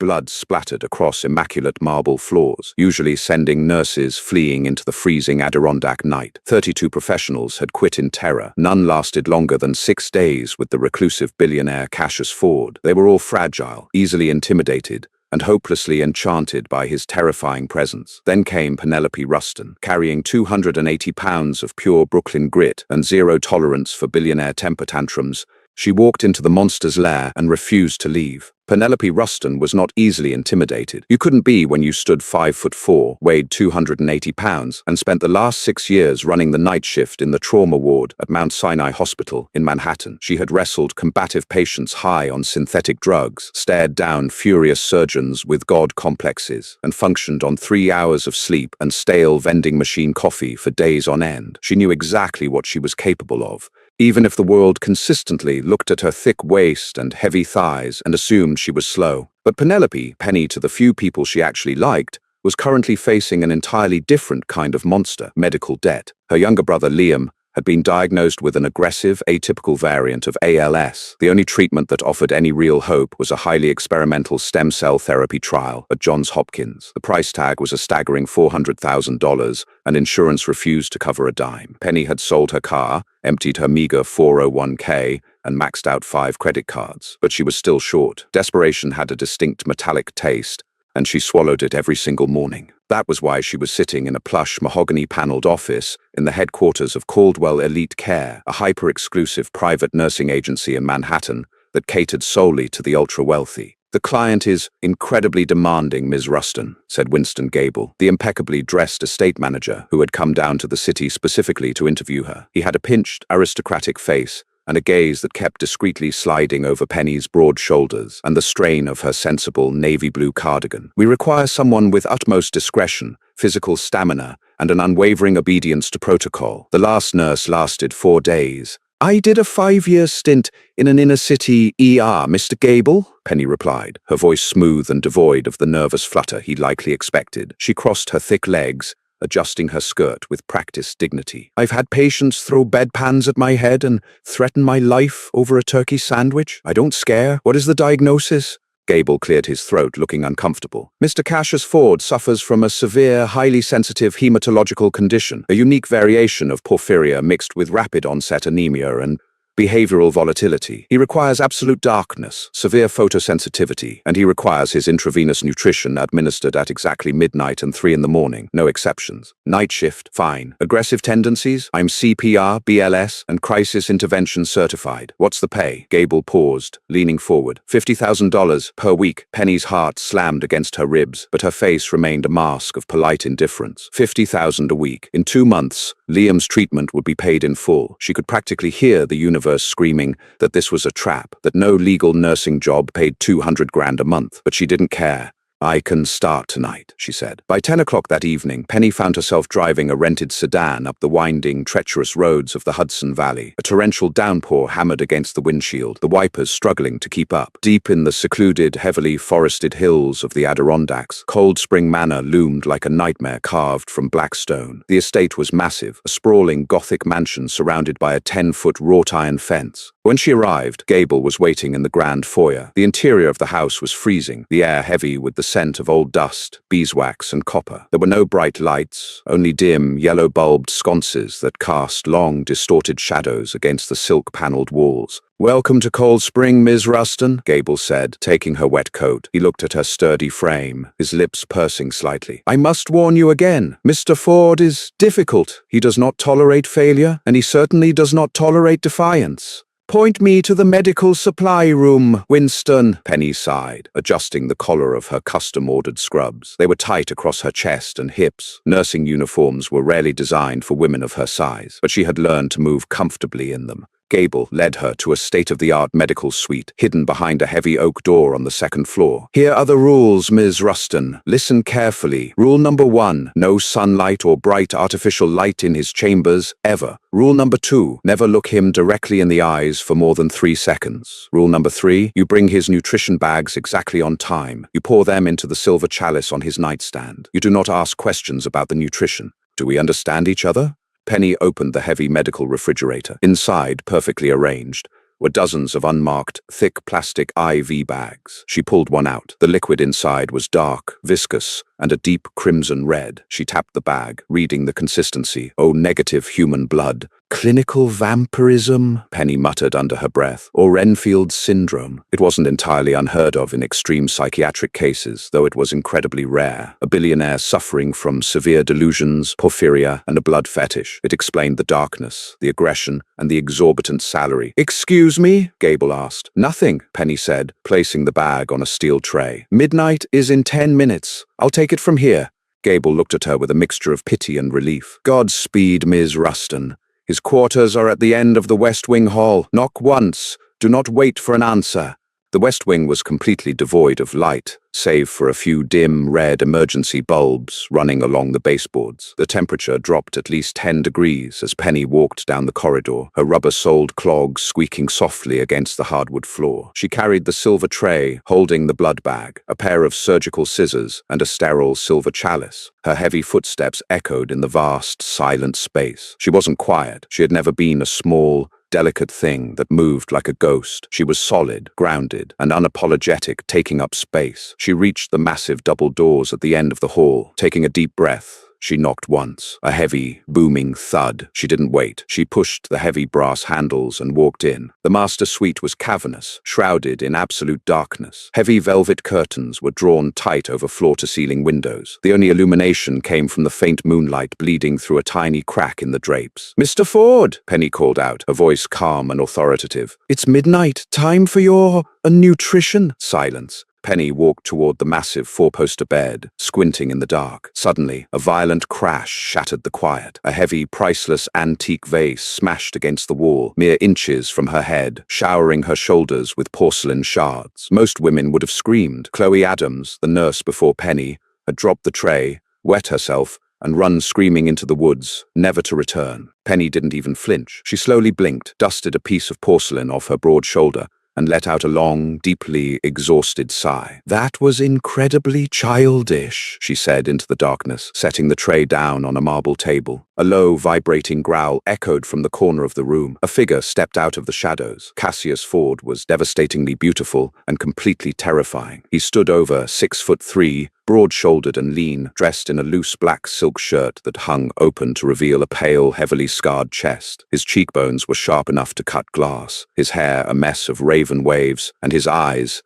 blood splattered across immaculate marble floors, usually sending nurses fleeing into the freezing Adirondack night. 32 professionals had quit in terror. None lasted longer than 6 days with the reclusive billionaire Cassius Ford. They were all fragile, easily intimidated, and hopelessly enchanted by his terrifying presence. Then came Penelope Ruston, carrying 280 pounds of pure Brooklyn grit and zero tolerance for billionaire temper tantrums. She walked into the monster's lair and refused to leave. Penelope Ruston was not easily intimidated. You couldn't be when you stood 5'4", weighed 280 pounds, and spent the last 6 years running the night shift in the trauma ward at Mount Sinai Hospital in Manhattan. She had wrestled combative patients high on synthetic drugs, stared down furious surgeons with god complexes, and functioned on 3 hours of sleep and stale vending machine coffee for days on end. She knew exactly what she was capable of, even if the world consistently looked at her thick waist and heavy thighs and assumed she was slow. But Penelope, penny to the few people she actually liked, was currently facing an entirely different kind of monster: medical debt. Her younger brother Liam had been diagnosed with an aggressive, atypical variant of ALS. The only treatment that offered any real hope was a highly experimental stem cell therapy trial at Johns Hopkins. The price tag was a staggering $400,000, and insurance refused to cover a dime. Penny had sold her car, emptied her meager 401k, and maxed out 5 credit cards. But she was still short. Desperation had a distinct metallic taste, and she swallowed it every single morning. That was why she was sitting in a plush, mahogany-paneled office in the headquarters of Caldwell Elite Care, a hyper-exclusive private nursing agency in Manhattan that catered solely to the ultra-wealthy. "The client is incredibly demanding, Ms. Ruston," said Winston Gable, the impeccably dressed estate manager who had come down to the city specifically to interview her. He had a pinched, aristocratic face and a gaze that kept discreetly sliding over Penny's broad shoulders and the strain of her sensible navy blue cardigan. "We require someone with utmost discretion, physical stamina, and an unwavering obedience to protocol. The last nurse lasted 4 days." "I did a 5-year stint in an inner-city ER, Mr. Gable," Penny replied, her voice smooth and devoid of the nervous flutter he'd likely expected. She crossed her thick legs, adjusting her skirt with practiced dignity. "I've had patients throw bedpans at my head and threaten my life over a turkey sandwich. I don't scare. What is the diagnosis?" Gable cleared his throat, looking uncomfortable. "Mr. Cassius Ford suffers from a severe, highly sensitive hematological condition, a unique variation of porphyria mixed with rapid-onset anemia and behavioral volatility. He requires absolute darkness, severe photosensitivity, and he requires his intravenous nutrition administered at exactly midnight and 3 in the morning. No exceptions. Night shift, fine. Aggressive tendencies? I'm CPR, BLS, and crisis intervention certified. What's the pay?" Gable paused, leaning forward. $50,000 per week. Penny's heart slammed against her ribs, but her face remained a mask of polite indifference. $50,000 a week. In 2 months, Liam's treatment would be paid in full. She could practically hear the universe screaming that this was a trap, that no legal nursing job paid 200 grand a month. But she didn't care. "I can start tonight," she said. By 10 o'clock that evening, Penny found herself driving a rented sedan up the winding, treacherous roads of the Hudson Valley. A torrential downpour hammered against the windshield, the wipers struggling to keep up. Deep in the secluded, heavily forested hills of the Adirondacks, Cold Spring Manor loomed like a nightmare carved from black stone. The estate was massive, a sprawling Gothic mansion surrounded by a 10-foot wrought-iron fence. When she arrived, Gable was waiting in the grand foyer. The interior of the house was freezing, the air heavy with the scent of old dust, beeswax, and copper. There were no bright lights, only dim, yellow-bulbed sconces that cast long, distorted shadows against the silk-paneled walls. "Welcome to Cold Spring, Ms. Ruston," Gable said, taking her wet coat. He looked at her sturdy frame, his lips pursing slightly. "I must warn you again. Mr. Ford is difficult. He does not tolerate failure, and he certainly does not tolerate defiance. Point me to the medical supply room, Winston," Penny sighed, adjusting the collar of her custom-ordered scrubs. They were tight across her chest and hips. Nursing uniforms were rarely designed for women of her size, but she had learned to move comfortably in them. Gable led her to a state-of-the-art medical suite, hidden behind a heavy oak door on the 2nd floor. "Here are the rules, Ms. Ruston. Listen carefully. Rule number 1, no sunlight or bright artificial light in his chambers, ever. Rule number 2, never look him directly in the eyes for more than 3 seconds. Rule number 3, you bring his nutrition bags exactly on time. You pour them into the silver chalice on his nightstand. You do not ask questions about the nutrition. Do we understand each other?" Penny opened the heavy medical refrigerator. Inside, perfectly arranged, were dozens of unmarked, thick plastic IV bags. She pulled one out. The liquid inside was dark, viscous, and a deep crimson red. She tapped the bag, reading the consistency. "Oh, negative human blood. Clinical vampirism," Penny muttered under her breath, or Renfield syndrome. It wasn't entirely unheard of in extreme psychiatric cases, though it was incredibly rare. A billionaire suffering from severe delusions, porphyria, and a blood fetish. It explained the darkness, the aggression, and the exorbitant salary. "Excuse me?" Gable asked. "Nothing," Penny said, placing the bag on a steel tray. "Midnight is in 10 minutes. I'll take it from here." Gable looked at her with a mixture of pity and relief. "Godspeed, Ms. Ruston. His quarters are at the end of the West Wing hall. Knock once. Do not wait for an answer." The West Wing was completely devoid of light, save for a few dim, red emergency bulbs running along the baseboards. The temperature dropped at least 10 degrees as Penny walked down the corridor, her rubber-soled clogs squeaking softly against the hardwood floor. She carried the silver tray, holding the blood bag, a pair of surgical scissors, and a sterile silver chalice. Her heavy footsteps echoed in the vast, silent space. She wasn't quiet. She had never been a small, delicate thing that moved like a ghost. She was solid, grounded, and unapologetic, taking up space. She reached the massive double doors at the end of the hall. Taking a deep breath, she knocked once. A heavy, booming thud. She didn't wait. She pushed the heavy brass handles and walked in. The master suite was cavernous, shrouded in absolute darkness. Heavy velvet curtains were drawn tight over floor-to-ceiling windows. The only illumination came from the faint moonlight bleeding through a tiny crack in the drapes. "Mr. Ford," Penny called out, her voice calm and authoritative. "It's midnight. Time for your nutrition." Silence. Penny walked toward the massive four-poster bed, squinting in the dark. Suddenly, a violent crash shattered the quiet. A heavy, priceless antique vase smashed against the wall, mere inches from her head, showering her shoulders with porcelain shards. Most women would have screamed. Chloe Adams, the nurse before Penny, had dropped the tray, wet herself, and run screaming into the woods, never to return. Penny didn't even flinch. She slowly blinked, dusted a piece of porcelain off her broad shoulder, and let out a long, deeply exhausted sigh. "That was incredibly childish," she said into the darkness, setting the tray down on a marble table. A low, vibrating growl echoed from the corner of the room. A figure stepped out of the shadows. Cassius Ford was devastatingly beautiful and completely terrifying. He stood over 6'3", broad-shouldered and lean, dressed in a loose black silk shirt that hung open to reveal a pale, heavily scarred chest. His cheekbones were sharp enough to cut glass, his hair a mess of raven waves, and his eyes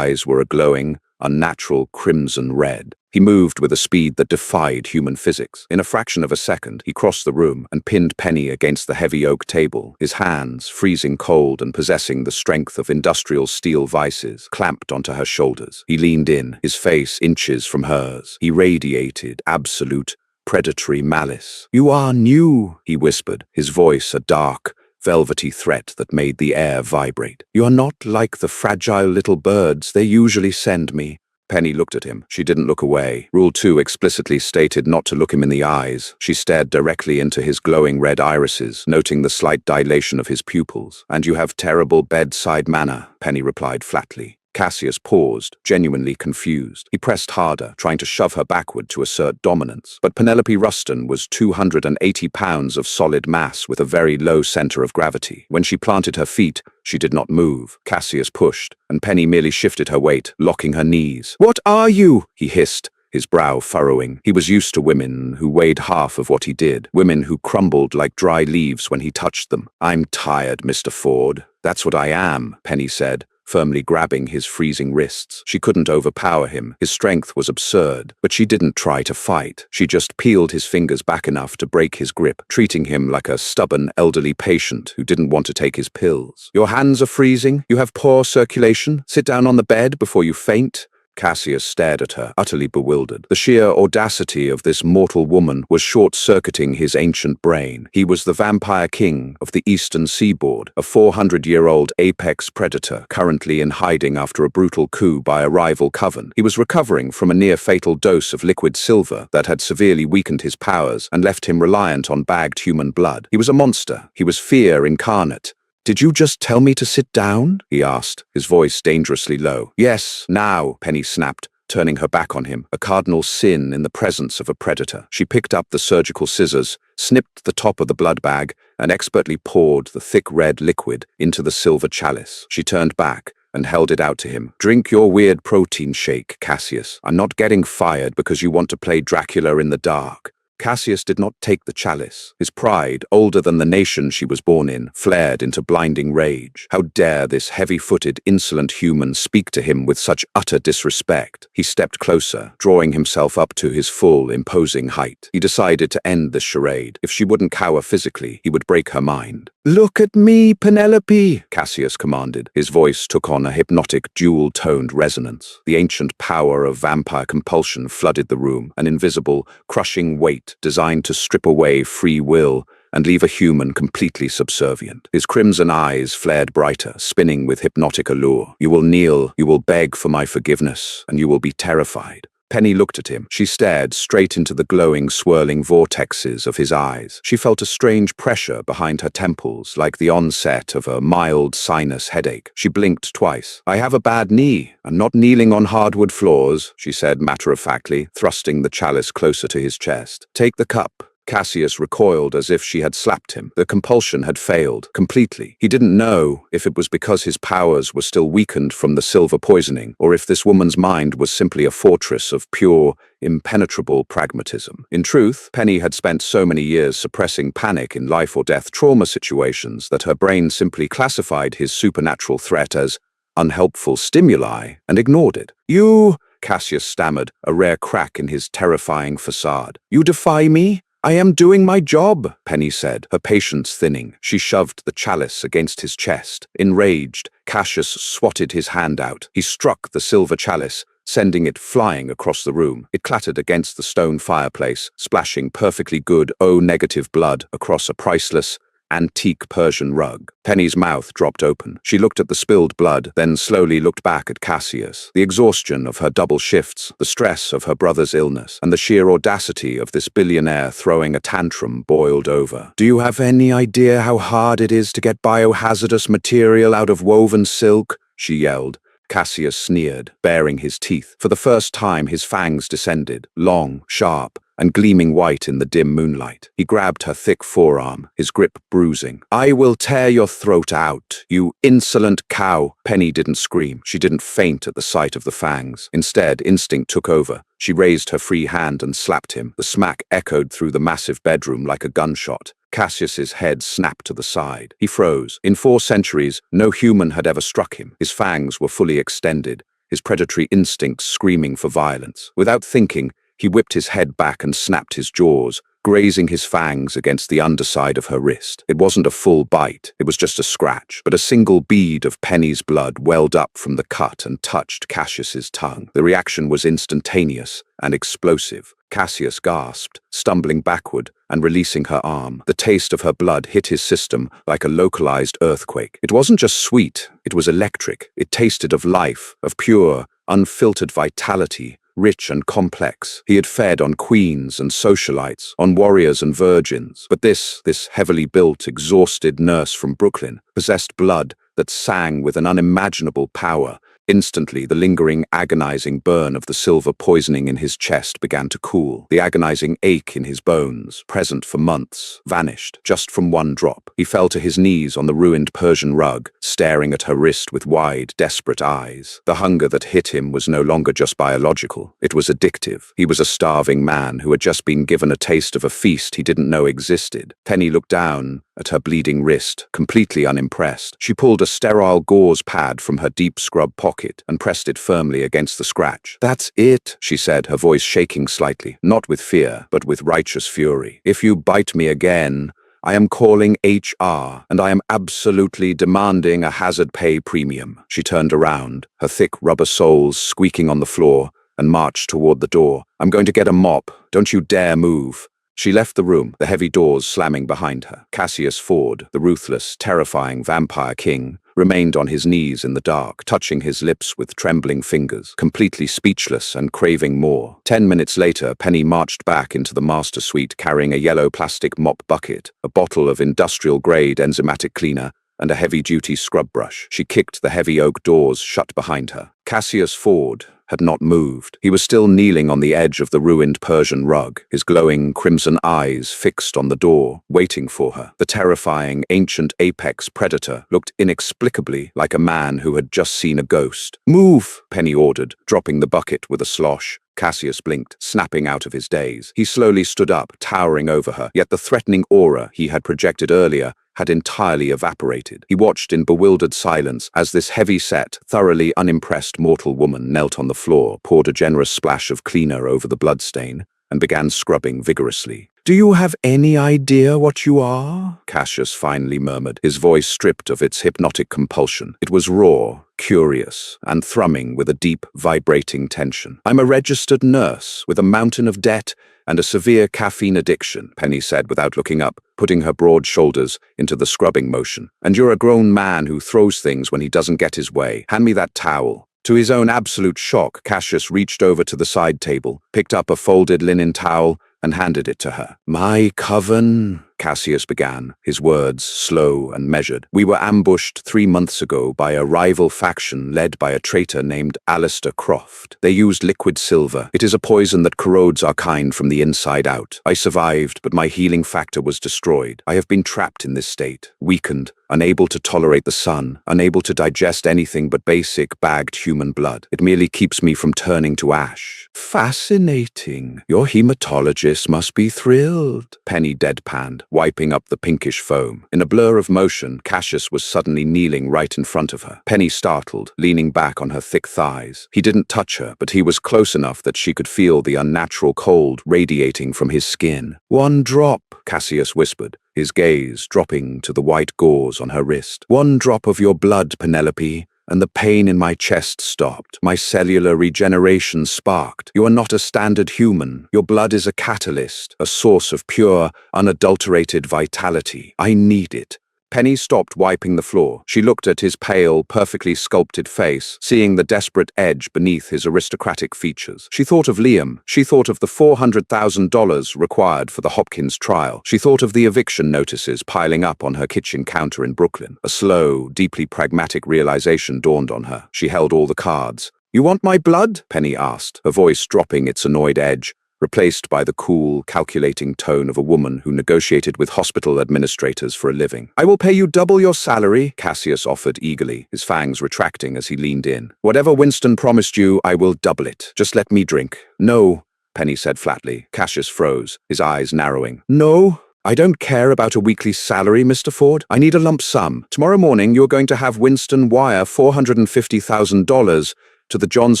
were a glowing, unnatural crimson red. He moved with a speed that defied human physics. In a fraction of a second, he crossed the room and pinned Penny against the heavy oak table, his hands, freezing cold and possessing the strength of industrial steel vices, clamped onto her shoulders. He leaned in, his face inches from hers. He radiated absolute, predatory malice. "You are new," he whispered, his voice a dark, velvety threat that made the air vibrate. "You are not like the fragile little birds they usually send me." Penny looked at him. She didn't look away. Rule 2 explicitly stated not to look him in the eyes. She stared directly into his glowing red irises, noting the slight dilation of his pupils. "And you have terrible bedside manner," Penny replied flatly. Cassius paused, genuinely confused. He pressed harder, trying to shove her backward to assert dominance. But Penelope Ruston was 280 pounds of solid mass with a very low center of gravity. When she planted her feet, she did not move. Cassius pushed, and Penny merely shifted her weight, locking her knees. "What are you?" he hissed, his brow furrowing. He was used to women who weighed half of what he did, women who crumbled like dry leaves when he touched them. "I'm tired, Mr. Ford." "That's what I am," Penny said, firmly grabbing his freezing wrists. She couldn't overpower him. His strength was absurd, but she didn't try to fight. She just peeled his fingers back enough to break his grip, treating him like a stubborn, elderly patient who didn't want to take his pills. "Your hands are freezing. You have poor circulation. Sit down on the bed before you faint." Cassius stared at her, utterly bewildered. The sheer audacity of this mortal woman was short-circuiting his ancient brain. He was the vampire king of the eastern seaboard, a 400-year-old apex predator, currently in hiding after a brutal coup by a rival coven. He was recovering from a near-fatal dose of liquid silver that had severely weakened his powers and left him reliant on bagged human blood. He was a monster. He was fear incarnate. "Did you just tell me to sit down?" he asked, his voice dangerously low. "Yes, now," Penny snapped, turning her back on him, a cardinal sin in the presence of a predator. She picked up the surgical scissors, snipped the top of the blood bag, and expertly poured the thick red liquid into the silver chalice. She turned back and held it out to him. "Drink your weird protein shake, Cassius. I'm not getting fired because you want to play Dracula in the dark." Cassius did not take the chalice. His pride, older than the nation she was born in, flared into blinding rage. How dare this heavy-footed, insolent human speak to him with such utter disrespect? He stepped closer, drawing himself up to his full, imposing height. He decided to end this charade. If she wouldn't cower physically, he would break her mind. "Look at me, Penelope," Cassius commanded. His voice took on a hypnotic, dual-toned resonance. The ancient power of vampire compulsion flooded the room, an invisible, crushing weight designed to strip away free will and leave a human completely subservient. His crimson eyes flared brighter, spinning with hypnotic allure. "You will kneel, you will beg for my forgiveness, and you will be terrified." Penny looked at him. She stared straight into the glowing, swirling vortexes of his eyes. She felt a strange pressure behind her temples, like the onset of a mild sinus headache. She blinked twice. "I have a bad knee. I'm not kneeling on hardwood floors," she said matter-of-factly, thrusting the chalice closer to his chest. "Take the cup." Cassius recoiled as if she had slapped him. The compulsion had failed, completely. He didn't know if it was because his powers were still weakened from the silver poisoning, or if this woman's mind was simply a fortress of pure, impenetrable pragmatism. In truth, Penny had spent so many years suppressing panic in life-or-death trauma situations that her brain simply classified his supernatural threat as unhelpful stimuli and ignored it. "You," Cassius stammered, a rare crack in his terrifying facade. "You defy me?" "I am doing my job," Penny said, her patience thinning. She shoved the chalice against his chest. Enraged, Cassius swatted his hand out. He struck the silver chalice, sending it flying across the room. It clattered against the stone fireplace, splashing perfectly good O-negative blood across a priceless, antique Persian rug. Penny's mouth dropped open. She looked at the spilled blood, then slowly looked back at Cassius. The exhaustion of her double shifts, the stress of her brother's illness, and the sheer audacity of this billionaire throwing a tantrum boiled over. "Do you have any idea how hard it is to get biohazardous material out of woven silk?" she yelled. Cassius sneered, baring his teeth. For the first time, his fangs descended, long, sharp, and gleaming white in the dim moonlight. He grabbed her thick forearm, his grip bruising. "I will tear your throat out, you insolent cow!" Penny didn't scream. She didn't faint at the sight of the fangs. Instead, instinct took over. She raised her free hand and slapped him. The smack echoed through the massive bedroom like a gunshot. Cassius's head snapped to the side. He froze. In 4 centuries, no human had ever struck him. His fangs were fully extended, his predatory instincts screaming for violence. Without thinking, he whipped his head back and snapped his jaws, grazing his fangs against the underside of her wrist. It wasn't a full bite, it was just a scratch, but a single bead of Penny's blood welled up from the cut and touched Cassius's tongue. The reaction was instantaneous and explosive. Cassius gasped, stumbling backward and releasing her arm. The taste of her blood hit his system like a localized earthquake. It wasn't just sweet, it was electric. It tasted of life, of pure, unfiltered vitality, rich and complex. He had fed on queens and socialites, on warriors and virgins. But this heavily built, exhausted nurse from Brooklyn possessed blood that sang with an unimaginable power. Instantly, the lingering, agonizing burn of the silver poisoning in his chest began to cool. The agonizing ache in his bones, present for months, vanished just from one drop. He fell to his knees on the ruined Persian rug, staring at her wrist with wide, desperate eyes. The hunger that hit him was no longer just biological. It was addictive. He was a starving man who had just been given a taste of a feast he didn't know existed. Penny looked down at her bleeding wrist, completely unimpressed. She pulled a sterile gauze pad from her deep scrub pocket and pressed it firmly against the scratch. "That's it," she said, her voice shaking slightly, not with fear, but with righteous fury. "If you bite me again, I am calling HR, and I am absolutely demanding a hazard pay premium." She turned around, her thick rubber soles squeaking on the floor, and marched toward the door. "I'm going to get a mop. Don't you dare move." She left the room, the heavy doors slamming behind her. Cassius Ford, the ruthless, terrifying vampire king, remained on his knees in the dark, touching his lips with trembling fingers, completely speechless and craving more. 10 minutes later, Penny marched back into the master suite carrying a yellow plastic mop bucket, a bottle of industrial-grade enzymatic cleaner, and a heavy-duty scrub brush. She kicked the heavy oak doors shut behind her. Cassius Ford had not moved. He was still kneeling on the edge of the ruined Persian rug, his glowing crimson eyes fixed on the door, waiting for her. The terrifying, ancient apex predator looked inexplicably like a man who had just seen a ghost. "Move," Penny ordered, dropping the bucket with a slosh. Cassius blinked, snapping out of his daze. He slowly stood up, towering over her, yet the threatening aura he had projected earlier had entirely evaporated. He watched in bewildered silence as this heavy-set, thoroughly unimpressed mortal woman knelt on the floor, poured a generous splash of cleaner over the bloodstain, and began scrubbing vigorously. "Do you have any idea what you are?" Cassius finally murmured, his voice stripped of its hypnotic compulsion. It was raw, curious, and thrumming with a deep, vibrating tension. "I'm a registered nurse with a mountain of debt and a severe caffeine addiction," Penny said without looking up, putting her broad shoulders into the scrubbing motion. "And you're a grown man who throws things when he doesn't get his way. Hand me that towel." To his own absolute shock, Cassius reached over to the side table, picked up a folded linen towel, and handed it to her. "My coven," Cassius began, his words slow and measured. "We were ambushed 3 months ago by a rival faction led by a traitor named Alistair Croft. They used liquid silver. It is a poison that corrodes our kind from the inside out. I survived, but my healing factor was destroyed. I have been trapped in this state, weakened, unable to tolerate the sun, unable to digest anything but basic, bagged human blood. It merely keeps me from turning to ash." "Fascinating. Your hematologist must be thrilled," Penny deadpanned, wiping up the pinkish foam. In a blur of motion, Cassius was suddenly kneeling right in front of her. Penny startled, leaning back on her thick thighs. He didn't touch her, but he was close enough that she could feel the unnatural cold radiating from his skin. "One drop," Cassius whispered, his gaze dropping to the white gauze on her wrist. "One drop of your blood, Penelope, and the pain in my chest stopped. My cellular regeneration sparked. You are not a standard human. Your blood is a catalyst, a source of pure, unadulterated vitality. I need it." Penny stopped wiping the floor. She looked at his pale, perfectly sculpted face, seeing the desperate edge beneath his aristocratic features. She thought of Liam. She thought of the $400,000 required for the Hopkins trial. She thought of the eviction notices piling up on her kitchen counter in Brooklyn. A slow, deeply pragmatic realization dawned on her. She held all the cards. "You want my blood?" Penny asked, her voice dropping its annoyed edge, replaced by the cool, calculating tone of a woman who negotiated with hospital administrators for a living. "I will pay you double your salary," Cassius offered eagerly, his fangs retracting as he leaned in. "Whatever Winston promised you, I will double it. Just let me drink." "No," Penny said flatly. Cassius froze, his eyes narrowing. "No? I don't care about a weekly salary, Mr. Ford. I need a lump sum. Tomorrow morning, you're going to have Winston wire $450,000 to the Johns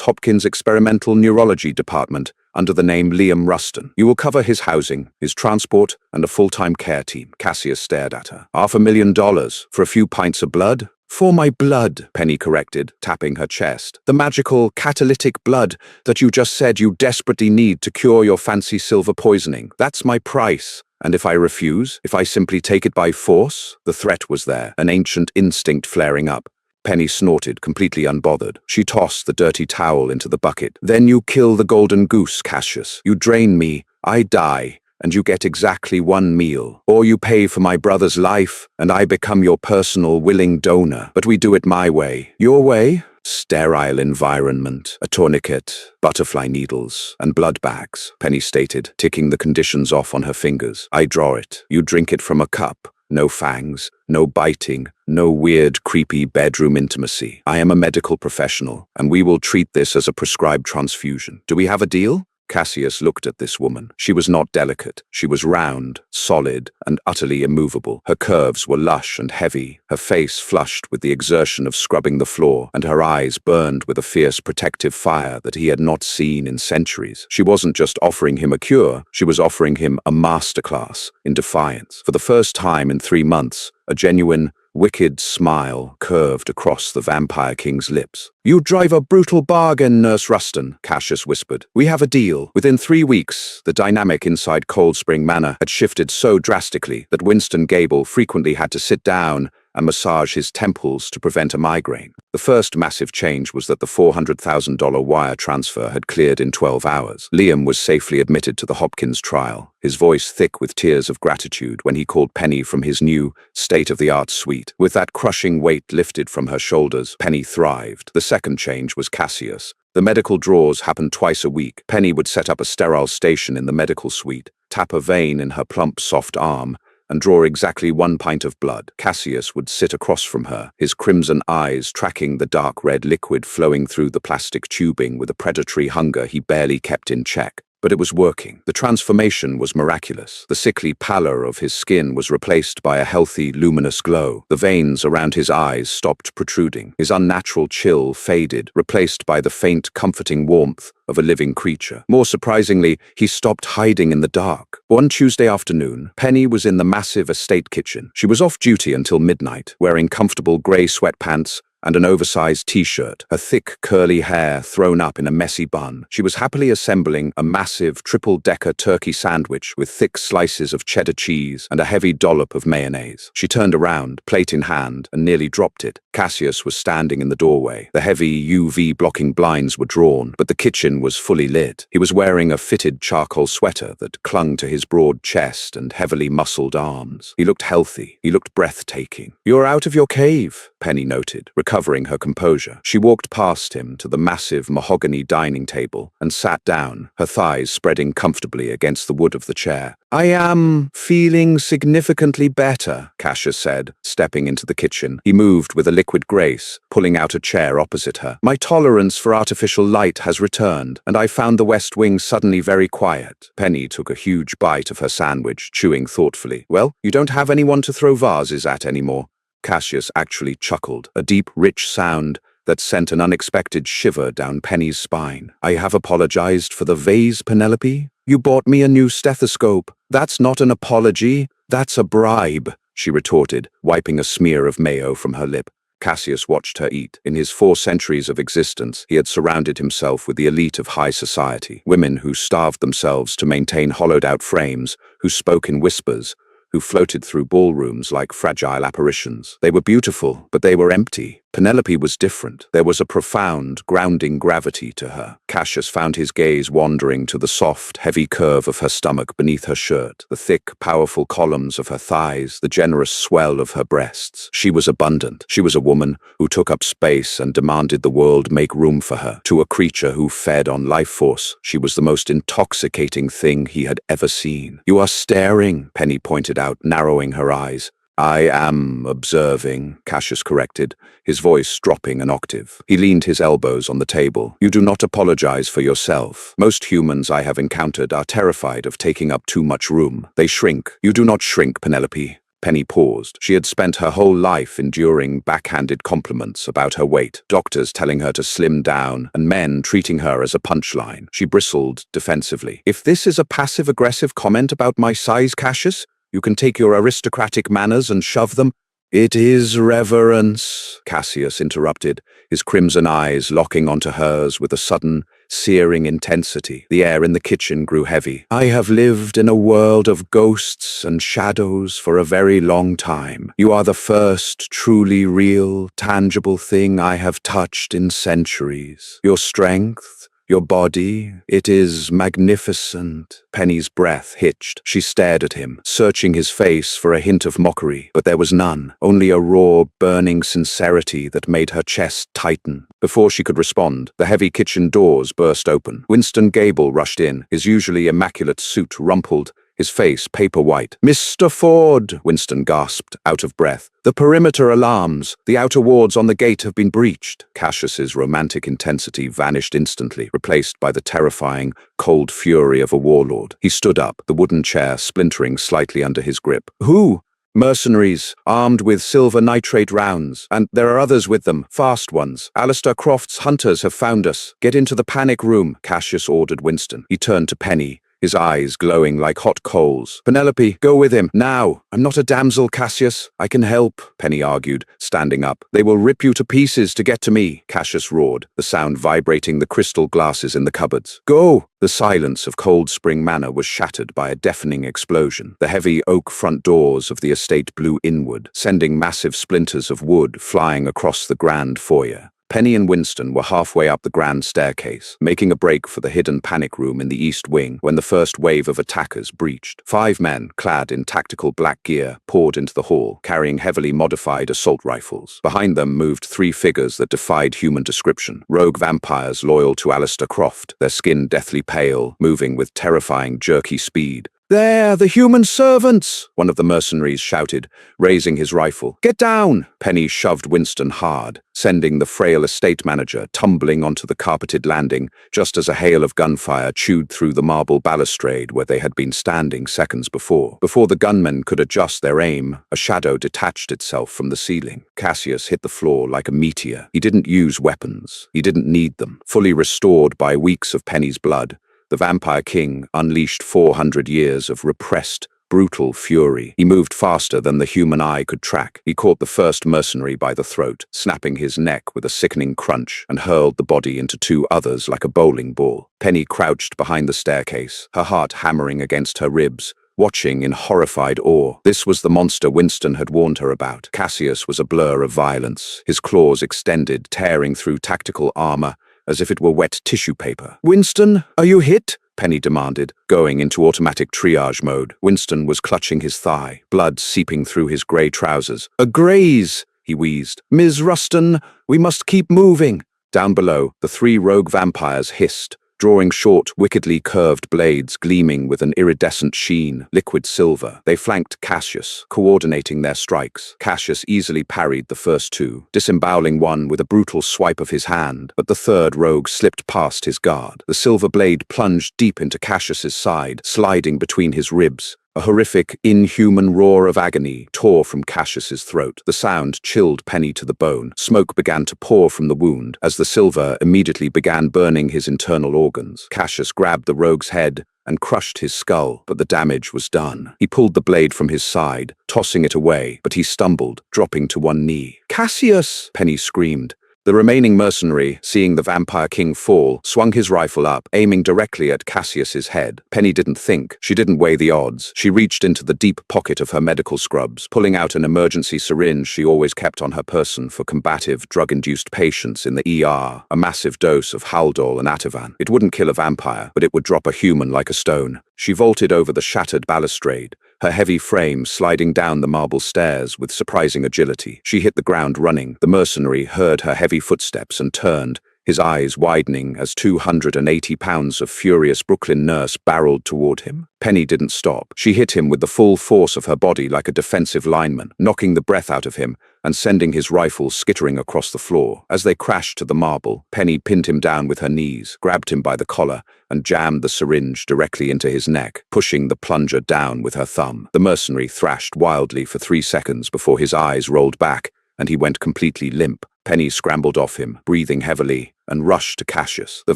Hopkins Experimental Neurology Department under the name Liam Ruston. You will cover his housing, his transport, and a full-time care team." Cassius stared at her. $500,000 for a few pints of blood? "For my blood," Penny corrected, tapping her chest. "The magical, catalytic blood that you just said you desperately need to cure your fancy silver poisoning. That's my price. And if I refuse, if I simply take it by force?" The threat was there, an ancient instinct flaring up. Penny snorted, completely unbothered. She tossed the dirty towel into the bucket. "Then you kill the golden goose, Cassius. You drain me, I die, and you get exactly 1 meal. Or you pay for my brother's life, and I become your personal willing donor. But we do it my way. Your way? Sterile environment, a tourniquet, butterfly needles, and blood bags," Penny stated, ticking the conditions off on her fingers. "I draw it. You drink it from a cup. No fangs, no biting, no weird, creepy bedroom intimacy. I am a medical professional, and we will treat this as a prescribed transfusion. Do we have a deal?" Cassius looked at this woman. She was not delicate. She was round, solid, and utterly immovable. Her curves were lush and heavy, her face flushed with the exertion of scrubbing the floor, and her eyes burned with a fierce protective fire that he had not seen in centuries. She wasn't just offering him a cure, she was offering him a masterclass in defiance. For the first time in 3 months, a genuine, wicked smile curved across the Vampire King's lips. "You drive a brutal bargain, Nurse Ruston," Cassius whispered. "We have a deal." Within 3 weeks, the dynamic inside Cold Spring Manor had shifted so drastically that Winston Gable frequently had to sit down and massage his temples to prevent a migraine. The first massive change was that the $400,000 wire transfer had cleared in 12 hours. Liam was safely admitted to the Hopkins trial, his voice thick with tears of gratitude when he called Penny from his new, state-of-the-art suite. With that crushing weight lifted from her shoulders, Penny thrived. The second change was Cassius. The medical draws happened twice a week. Penny would set up a sterile station in the medical suite, tap a vein in her plump, soft arm, and draw exactly 1 pint of blood. Cassius would sit across from her, his crimson eyes tracking the dark red liquid flowing through the plastic tubing with a predatory hunger he barely kept in check. But it was working. The transformation was miraculous. The sickly pallor of his skin was replaced by a healthy, luminous glow. The veins around his eyes stopped protruding. His unnatural chill faded, replaced by the faint, comforting warmth of a living creature. More surprisingly, he stopped hiding in the dark. One Tuesday afternoon, Penny was in the massive estate kitchen. She was off duty until midnight, wearing comfortable gray sweatpants and an oversized t-shirt, her thick, curly hair thrown up in a messy bun. She was happily assembling a massive triple-decker turkey sandwich with thick slices of cheddar cheese and a heavy dollop of mayonnaise. She turned around, plate in hand, and nearly dropped it. Cassius was standing in the doorway. The heavy UV-blocking blinds were drawn, but the kitchen was fully lit. He was wearing a fitted charcoal sweater that clung to his broad chest and heavily muscled arms. He looked healthy. He looked breathtaking. "You're out of your cave," Penny noted, recovering her composure. She walked past him to the massive mahogany dining table and sat down, her thighs spreading comfortably against the wood of the chair. "I am feeling significantly better," Cassius said, stepping into the kitchen. He moved with a liquid grace, pulling out a chair opposite her. "My tolerance for artificial light has returned, and I found the West Wing suddenly very quiet." Penny took a huge bite of her sandwich, chewing thoughtfully. "Well, you don't have anyone to throw vases at anymore." Cassius actually chuckled, a deep, rich sound that sent an unexpected shiver down Penny's spine. "I have apologized for the vase, Penelope. You bought me a new stethoscope. That's not an apology, that's a bribe," she retorted, wiping a smear of mayo from her lip. Cassius watched her eat. In his 4 centuries of existence, he had surrounded himself with the elite of high society, women who starved themselves to maintain hollowed-out frames, who spoke in whispers, who floated through ballrooms like fragile apparitions. They were beautiful, but they were empty. Penelope was different. There was a profound, grounding gravity to her. Cassius found his gaze wandering to the soft, heavy curve of her stomach beneath her shirt, the thick, powerful columns of her thighs, the generous swell of her breasts. She was abundant. She was a woman who took up space and demanded the world make room for her. To a creature who fed on life force, she was the most intoxicating thing he had ever seen. "You are staring," Penny pointed out, narrowing her eyes. "I am observing," Cassius corrected, his voice dropping an octave. He leaned his elbows on the table. "You do not apologize for yourself. Most humans I have encountered are terrified of taking up too much room. They shrink. You do not shrink, Penelope." Penny paused. She had spent her whole life enduring backhanded compliments about her weight, doctors telling her to slim down, and men treating her as a punchline. She bristled defensively. "If this is a passive-aggressive comment about my size, Cassius, you can take your aristocratic manners and shove them." "It is reverence," Cassius interrupted, his crimson eyes locking onto hers with a sudden, searing intensity. The air in the kitchen grew heavy. "I have lived in a world of ghosts and shadows for a very long time. You are the first truly real, tangible thing I have touched in centuries. Your strength, your body, it is magnificent." Penny's breath hitched. She stared at him, searching his face for a hint of mockery, but there was none, only a raw, burning sincerity that made her chest tighten. Before she could respond, the heavy kitchen doors burst open. Winston Gable rushed in, his usually immaculate suit rumpled, his face paper-white. "Mr. Ford," Winston gasped, out of breath. "The perimeter alarms. The outer wards on the gate have been breached." Cassius's romantic intensity vanished instantly, replaced by the terrifying, cold fury of a warlord. He stood up, the wooden chair splintering slightly under his grip. "Who?" "Mercenaries, armed with silver nitrate rounds. And there are others with them, fast ones. Alistair Croft's hunters have found us. Get into the panic room," Cassius ordered Winston. He turned to Penny, his eyes glowing like hot coals. "Penelope, go with him, now! I'm not a damsel, Cassius. I can help," Penny argued, standing up. "They will rip you to pieces to get to me," Cassius roared, the sound vibrating the crystal glasses in the cupboards. "Go!" The silence of Cold Spring Manor was shattered by a deafening explosion. The heavy oak front doors of the estate blew inward, sending massive splinters of wood flying across the grand foyer. Penny and Winston were halfway up the grand staircase, making a break for the hidden panic room in the east wing when the first wave of attackers breached. 5 men, clad in tactical black gear, poured into the hall, carrying heavily modified assault rifles. Behind them moved 3 figures that defied human description. Rogue vampires loyal to Alistair Croft, their skin deathly pale, moving with terrifying jerky speed. "There, the human servants!" one of the mercenaries shouted, raising his rifle. "Get down!" Penny shoved Winston hard, sending the frail estate manager tumbling onto the carpeted landing just as a hail of gunfire chewed through the marble balustrade where they had been standing seconds before. Before the gunmen could adjust their aim, a shadow detached itself from the ceiling. Cassius hit the floor like a meteor. He didn't use weapons. He didn't need them. Fully restored by weeks of Penny's blood, the Vampire King unleashed 400 years of repressed, brutal fury. He moved faster than the human eye could track. He caught the first mercenary by the throat, snapping his neck with a sickening crunch, and hurled the body into 2 others like a bowling ball. Penny crouched behind the staircase, her heart hammering against her ribs, watching in horrified awe. This was the monster Winston had warned her about. Cassius was a blur of violence, his claws extended, tearing through tactical armor as if it were wet tissue paper. "Winston, are you hit?" Penny demanded, going into automatic triage mode. Winston was clutching his thigh, blood seeping through his grey trousers. "A graze," he wheezed. "Ms. Ruston, we must keep moving." Down below, the 3 rogue vampires hissed, drawing short, wickedly curved blades gleaming with an iridescent sheen, liquid silver. They flanked Cassius, coordinating their strikes. Cassius easily parried the first 2, disemboweling one with a brutal swipe of his hand, but the 3rd rogue slipped past his guard. The silver blade plunged deep into Cassius's side, sliding between his ribs. A horrific, inhuman roar of agony tore from Cassius's throat. The sound chilled Penny to the bone. Smoke began to pour from the wound, as the silver immediately began burning his internal organs. Cassius grabbed the rogue's head and crushed his skull, but the damage was done. He pulled the blade from his side, tossing it away, but he stumbled, dropping to one knee. "Cassius!" Penny screamed. The remaining mercenary, seeing the Vampire King fall, swung his rifle up, aiming directly at Cassius's head. Penny didn't think. She didn't weigh the odds. She reached into the deep pocket of her medical scrubs, pulling out an emergency syringe she always kept on her person for combative, drug-induced patients in the ER, a massive dose of Haldol and Ativan. It wouldn't kill a vampire, but it would drop a human like a stone. She vaulted over the shattered balustrade, her heavy frame sliding down the marble stairs with surprising agility. She hit the ground running. The mercenary heard her heavy footsteps and turned, his eyes widening as 280 pounds of furious Brooklyn nurse barreled toward him. Penny didn't stop. She hit him with the full force of her body like a defensive lineman, knocking the breath out of him and sending his rifle skittering across the floor. As they crashed to the marble, Penny pinned him down with her knees, grabbed him by the collar, and jammed the syringe directly into his neck, pushing the plunger down with her thumb. The mercenary thrashed wildly for 3 seconds before his eyes rolled back, and he went completely limp. Penny scrambled off him, breathing heavily, and rushed to Cassius. The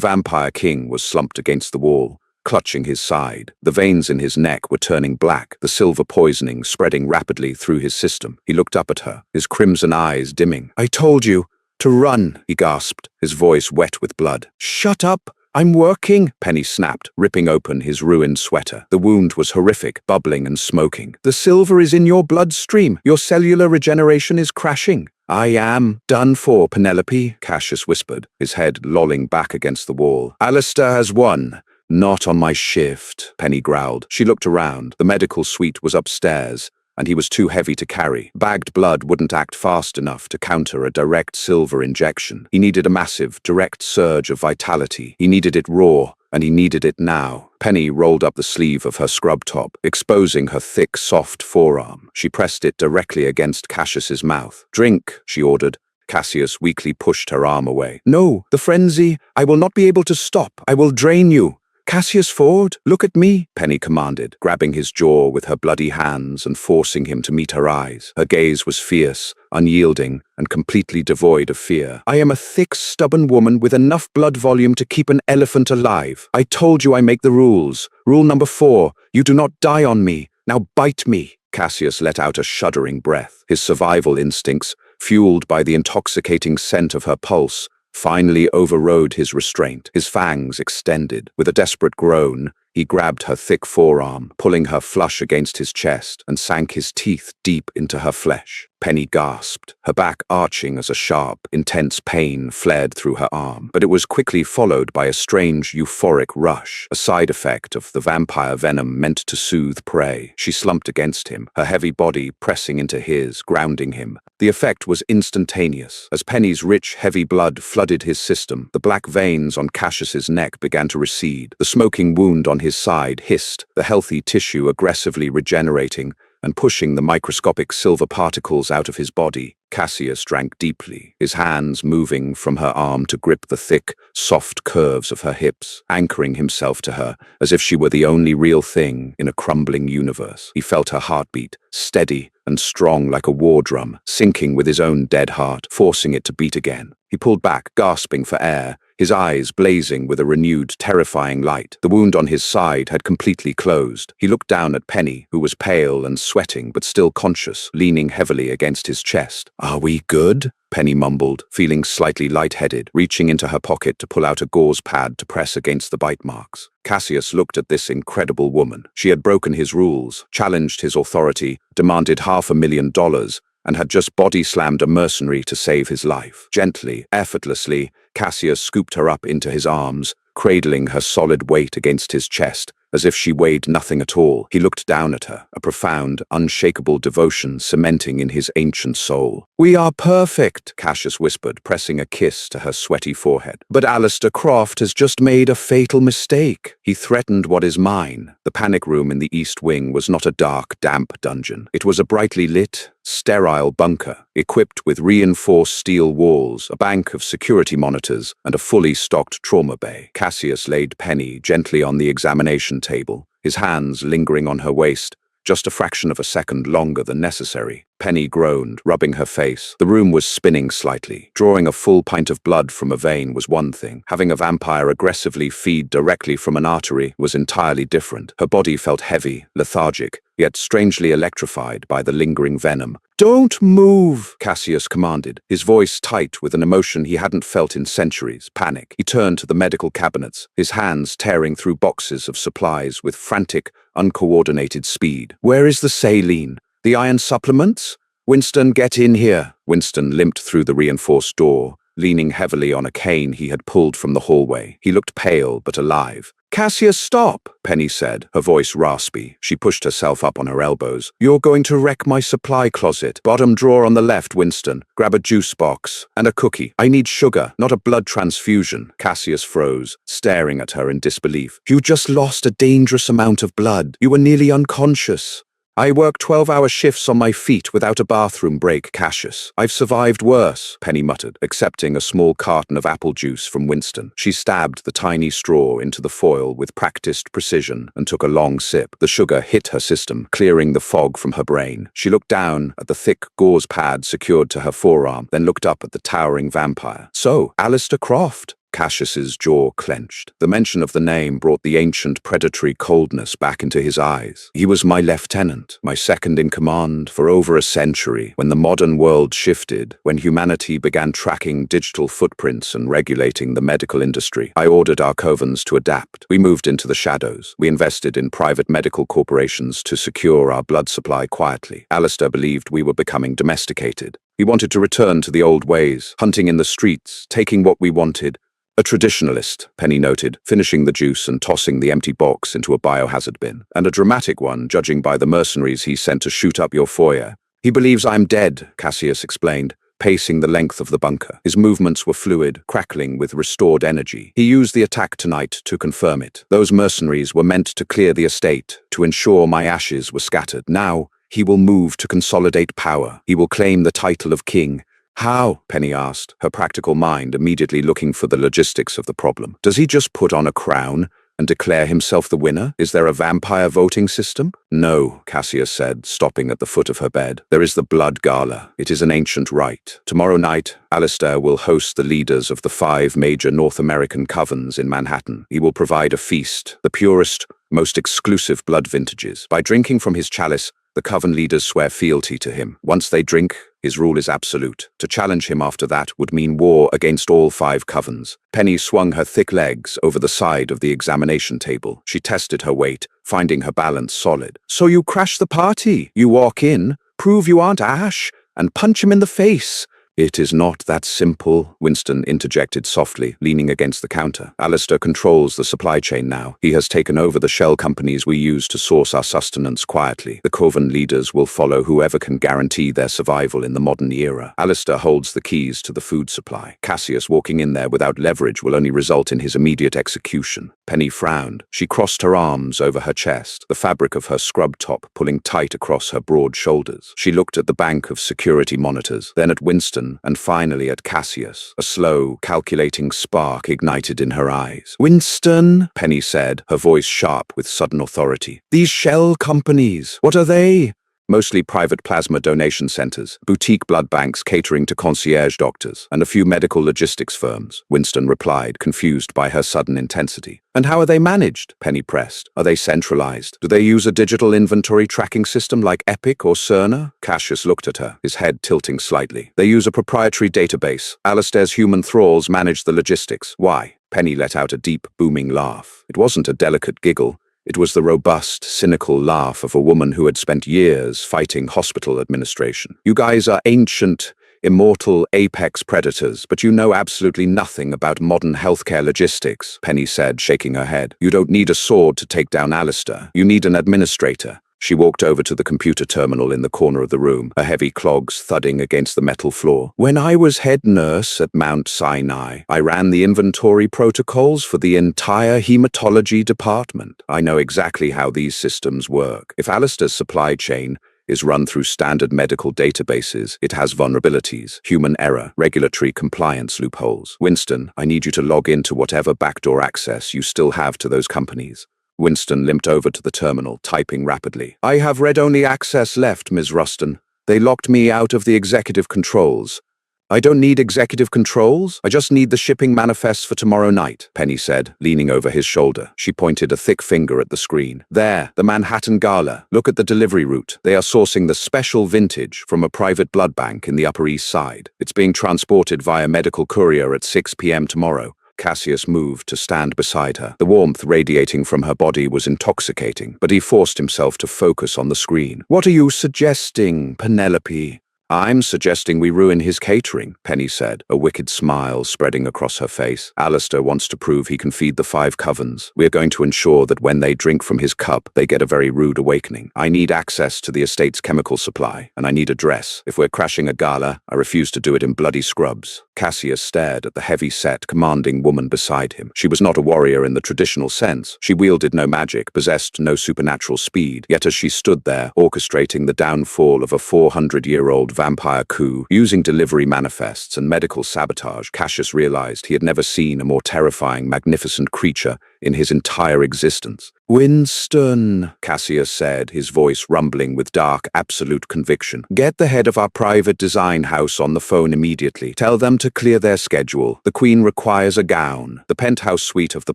Vampire King was slumped against the wall, clutching his side. The veins in his neck were turning black, the silver poisoning spreading rapidly through his system. He looked up at her, his crimson eyes dimming. "I told you to run," he gasped, his voice wet with blood. "Shut up! I'm working," Penny snapped, ripping open his ruined sweater. The wound was horrific, bubbling and smoking. "The silver is in your bloodstream. Your cellular regeneration is crashing." "I am done for, Penelope," Cassius whispered, his head lolling back against the wall. "Alistair has won." "Not on my shift," Penny growled. She looked around. The medical suite was upstairs, and he was too heavy to carry. Bagged blood wouldn't act fast enough to counter a direct silver injection. He needed a massive, direct surge of vitality. He needed it raw, and he needed it now. Penny rolled up the sleeve of her scrub top, exposing her thick, soft forearm. She pressed it directly against Cassius's mouth. "Drink," she ordered. Cassius weakly pushed her arm away. "No, the frenzy. I will not be able to stop. I will drain you." "Cassius Ford, look at me," Penny commanded, grabbing his jaw with her bloody hands and forcing him to meet her eyes. Her gaze was fierce, unyielding, and completely devoid of fear. "I am a thick, stubborn woman with enough blood volume to keep an elephant alive. I told you I make the rules. Rule number 4, you do not die on me. Now bite me." Cassius let out a shuddering breath. His survival instincts, fueled by the intoxicating scent of her pulse, finally overrode his restraint. His fangs extended. With a desperate groan, he grabbed her thick forearm, pulling her flush against his chest, and sank his teeth deep into her flesh. Penny gasped, her back arching as a sharp, intense pain fled through her arm. But it was quickly followed by a strange, euphoric rush, a side effect of the vampire venom meant to soothe prey. She slumped against him, her heavy body pressing into his, grounding him. The effect was instantaneous. As Penny's rich, heavy blood flooded his system, the black veins on Cassius's neck began to recede. The smoking wound on his side hissed, the healthy tissue aggressively regenerating and pushing the microscopic silver particles out of his body. Cassius drank deeply, his hands moving from her arm to grip the thick, soft curves of her hips, anchoring himself to her as if she were the only real thing in a crumbling universe. He felt her heartbeat, steady and strong like a war drum, sinking with his own dead heart, forcing it to beat again. He pulled back, gasping for air, his eyes blazing with a renewed, terrifying light. The wound on his side had completely closed. He looked down at Penny, who was pale and sweating but still conscious, leaning heavily against his chest. "Are we good?" Penny mumbled, feeling slightly lightheaded, reaching into her pocket to pull out a gauze pad to press against the bite marks. Cassius looked at this incredible woman. She had broken his rules, challenged his authority, demanded $500,000, and had just body-slammed a mercenary to save his life. Gently, effortlessly, Cassius scooped her up into his arms, cradling her solid weight against his chest, as if she weighed nothing at all. He looked down at her, a profound, unshakable devotion cementing in his ancient soul. "We are perfect," Cassius whispered, pressing a kiss to her sweaty forehead. "But Alistair Croft has just made a fatal mistake. He threatened what is mine." The panic room in the East Wing was not a dark, damp dungeon. It was a brightly lit, sterile bunker, equipped with reinforced steel walls, a bank of security monitors, and a fully stocked trauma bay. Cassius laid Penny gently on the examination table, his hands lingering on her waist, just a fraction of a second longer than necessary. Penny groaned, rubbing her face. The room was spinning slightly. Drawing a full pint of blood from a vein was one thing. Having a vampire aggressively feed directly from an artery was entirely different. Her body felt heavy, lethargic, yet strangely electrified by the lingering venom. "Don't move," Cassius commanded, his voice tight with an emotion he hadn't felt in centuries, panic. He turned to the medical cabinets, his hands tearing through boxes of supplies with frantic, uncoordinated speed. "Where is the saline? The iron supplements? Winston, get in here." Winston limped through the reinforced door, leaning heavily on a cane he had pulled from the hallway. He looked pale but alive. "Cassius, stop," Penny said, her voice raspy. She pushed herself up on her elbows. "You're going to wreck my supply closet. Bottom drawer on the left, Winston. Grab a juice box and a cookie. I need sugar, not a blood transfusion." Cassius froze, staring at her in disbelief. "You just lost a dangerous amount of blood. You were nearly unconscious." "I work 12-hour shifts on my feet without a bathroom break, Cassius. I've survived worse," Penny muttered, accepting a small carton of apple juice from Winston. She stabbed the tiny straw into the foil with practiced precision and took a long sip. The sugar hit her system, clearing the fog from her brain. She looked down at the thick gauze pad secured to her forearm, then looked up at the towering vampire. "So, Alistair Croft." Cassius's jaw clenched. The mention of the name brought the ancient predatory coldness back into his eyes. "He was my lieutenant, my second in command for over a century. When the modern world shifted, when humanity began tracking digital footprints and regulating the medical industry, I ordered our covens to adapt. We moved into the shadows. We invested in private medical corporations to secure our blood supply quietly. Alistair believed we were becoming domesticated. He wanted to return to the old ways, hunting in the streets, taking what we wanted. A traditionalist," Penny noted, finishing the juice and tossing the empty box into a biohazard bin. "And a dramatic one, judging by the mercenaries he sent to shoot up your foyer." "He believes I'm dead," Cassius explained, pacing the length of the bunker. His movements were fluid, crackling with restored energy. "He used the attack tonight to confirm it. Those mercenaries were meant to clear the estate, to ensure my ashes were scattered. Now, he will move to consolidate power. He will claim the title of king." "How?" Penny asked, her practical mind immediately looking for the logistics of the problem. "Does he just put on a crown and declare himself the winner? Is there a vampire voting system? No, Cassius said, stopping at the foot of her bed. There is the blood gala. It is an ancient rite. Tomorrow night, Alistair will host the leaders of the 5 major North American covens in Manhattan. He will provide a feast, the purest, most exclusive blood vintages. By drinking from his chalice, the coven leaders swear fealty to him. Once they drink, his rule is absolute. To challenge him after that would mean war against all 5 covens. Penny swung her thick legs over the side of the examination table. She tested her weight, finding her balance solid. So you crash the party. You walk in, prove you aren't Ash, and punch him in the face. It is not that simple, Winston interjected softly, leaning against the counter. Alistair controls the supply chain now. He has taken over the shell companies we use to source our sustenance quietly. The coven leaders will follow whoever can guarantee their survival in the modern era. Alistair holds the keys to the food supply. Cassius walking in there without leverage will only result in his immediate execution. Penny frowned. She crossed her arms over her chest, the fabric of her scrub top pulling tight across her broad shoulders. She looked at the bank of security monitors, then at Winston, and finally at Cassius. A slow, calculating spark ignited in her eyes. "Winston," Penny said, her voice sharp with sudden authority. "These shell companies, what are they?" Mostly private plasma donation centers, boutique blood banks catering to concierge doctors, and a few medical logistics firms, Winston replied, confused by her sudden intensity. "And how are they managed?" Penny pressed. "Are they centralized? Do they use a digital inventory tracking system like Epic or Cerner?" Cassius looked at her, his head tilting slightly. "They use a proprietary database. Alistair's human thralls manage the logistics." "Why?" Penny let out a deep, booming laugh. It wasn't a delicate giggle. It was the robust, cynical laugh of a woman who had spent years fighting hospital administration. "You guys are ancient, immortal apex predators, but you know absolutely nothing about modern healthcare logistics," Penny said, shaking her head. "You don't need a sword to take down Alistair. You need an administrator." She walked over to the computer terminal in the corner of the room, her heavy clogs thudding against the metal floor. "When I was head nurse at Mount Sinai, I ran the inventory protocols for the entire hematology department. I know exactly how these systems work. If Alistair's supply chain is run through standard medical databases, it has vulnerabilities, human error, regulatory compliance loopholes. Winston, I need you to log into whatever backdoor access you still have to those companies." Winston limped over to the terminal, typing rapidly. "I have read-only access left, Ms. Ruston. They locked me out of the executive controls." "I don't need executive controls. I just need the shipping manifests for tomorrow night," Penny said, leaning over his shoulder. She pointed a thick finger at the screen. "There, the Manhattan Gala. Look at the delivery route. They are sourcing the special vintage from a private blood bank in the Upper East Side. It's being transported via medical courier at 6 p.m. tomorrow." Cassius moved to stand beside her. The warmth radiating from her body was intoxicating, but he forced himself to focus on the screen. "What are you suggesting, Penelope?" "I'm suggesting we ruin his catering," Penny said, a wicked smile spreading across her face. "Alistair wants to prove he can feed the 5 covens. We're going to ensure that when they drink from his cup, they get a very rude awakening. I need access to the estate's chemical supply, and I need a dress. If we're crashing a gala, I refuse to do it in bloody scrubs." Cassius stared at the heavy-set, commanding woman beside him. She was not a warrior in the traditional sense. She wielded no magic, possessed no supernatural speed. Yet as she stood there, orchestrating the downfall of a 400-year-old vampire coup, using delivery manifests and medical sabotage, Cassius realized he had never seen a more terrifying, magnificent creature in his entire existence. "Winston," Cassius said, his voice rumbling with dark, absolute conviction. "Get the head of our private design house on the phone immediately. Tell them to clear their schedule. The Queen requires a gown." The penthouse suite of the